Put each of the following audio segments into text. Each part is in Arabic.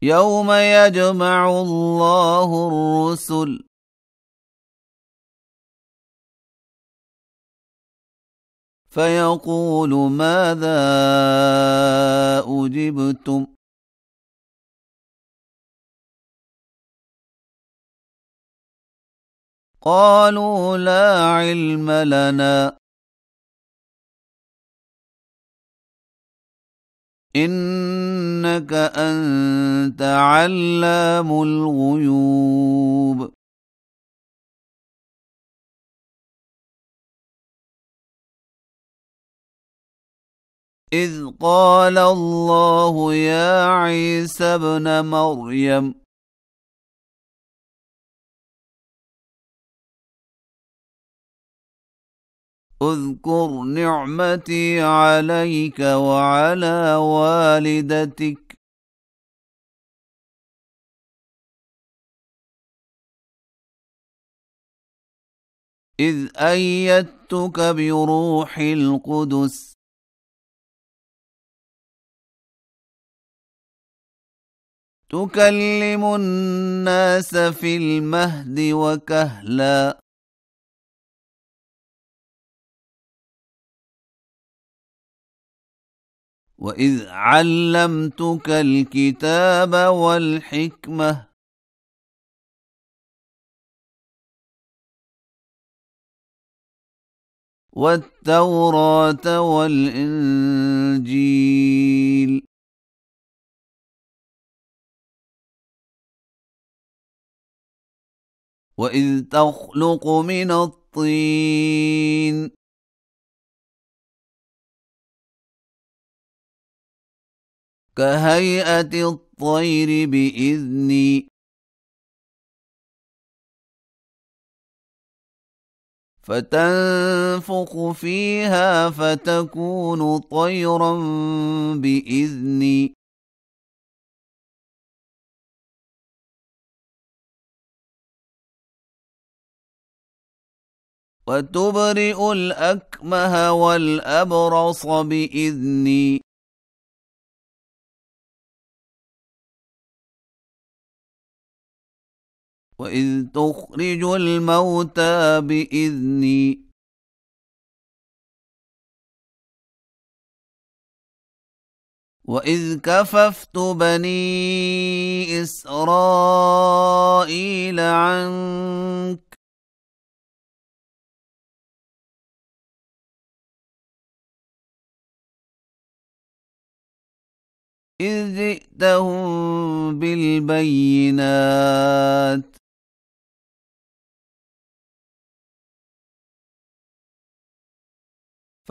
يوم يجمع الله الرسل فيقول ماذا أجبتم قالوا لا علم لنا إنك أنت علام الغيوب إذ قال الله يا عيسى ابن مريم اذكر نعمتي عليك وعلى والدتك إذ أيدتك بروح القدس تكلم الناس في المهد وكهلا وإذ علمتك الكتاب والحكمة والتوراة والإنجيل وإذ تخلق من الطين كهيئة الطير بإذني فتنفخ فيها فتكون طيرا بإذني وتبرئ الأكمه والأبرص بإذني وإذ تخرج الموتى بإذني وإذ كففت بني إسرائيل عنك إذ جئتهم بالبينات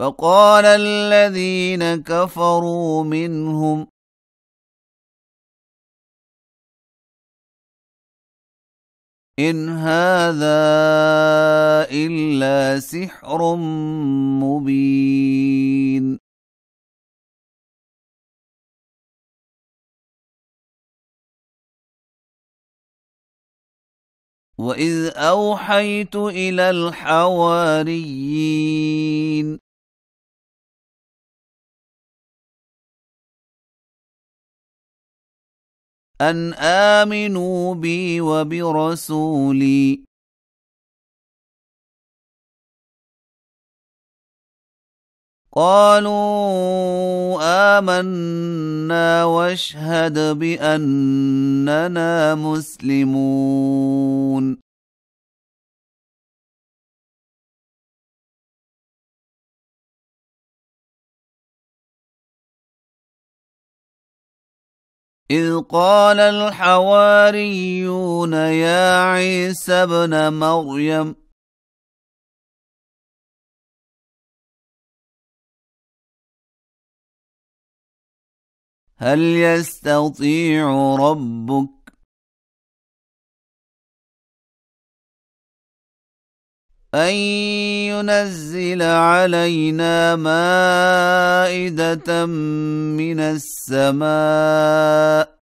فقال الذين كفروا منهم إن هذا إلا سحر مبين وإذ أوحيت إلى الحواريين أن آمنوا بي وبرسولي قالوا آمنا واشهد بأننا مسلمون إذ قال الحواريون يا عيسى ابن مريم هل يستطيع ربك أن ينزل علينا مائدة من السماء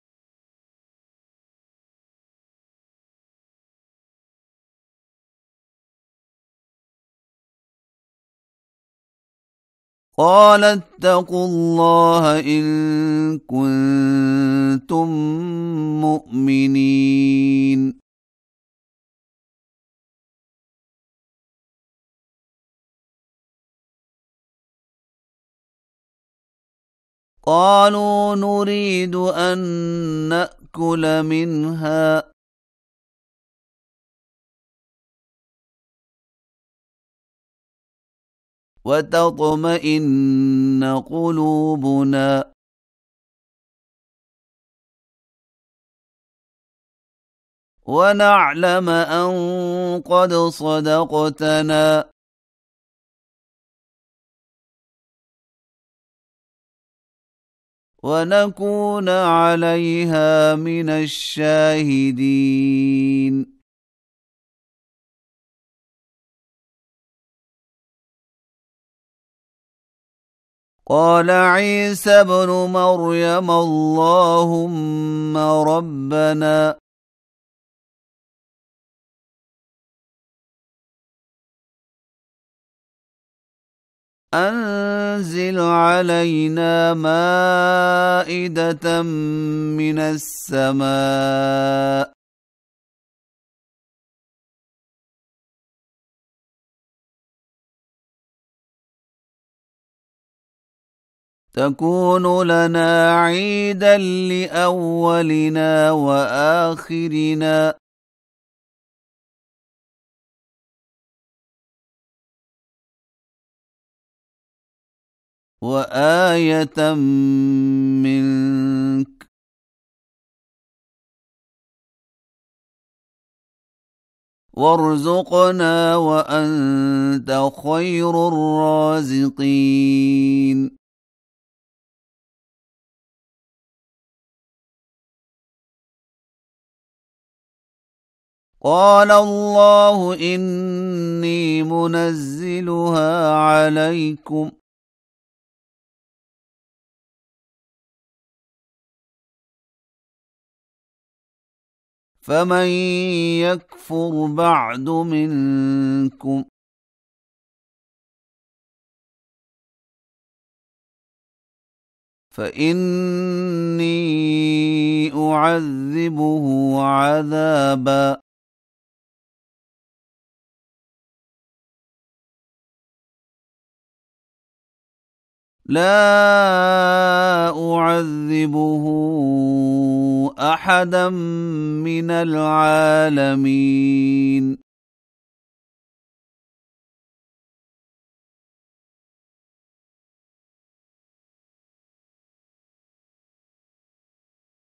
قال اتقوا الله إن كنتم مؤمنين قالوا نريد أن نأكل منها وتطمئن قلوبنا ونعلم أن قد صدقتنا ونكون عليها من الشاهدين قال عيسى ابن مريم اللهم ربنا أنزل علينا مائدة من السماء تكون لنا عيدا لأولنا وآخرنا وآية منك وارزقنا وأنت خير الرازقين قال الله إني منزلها عليكم فمن يكفر بعد منكم فإني أعذبه عذابا لا أعذبه أحدا من العالمين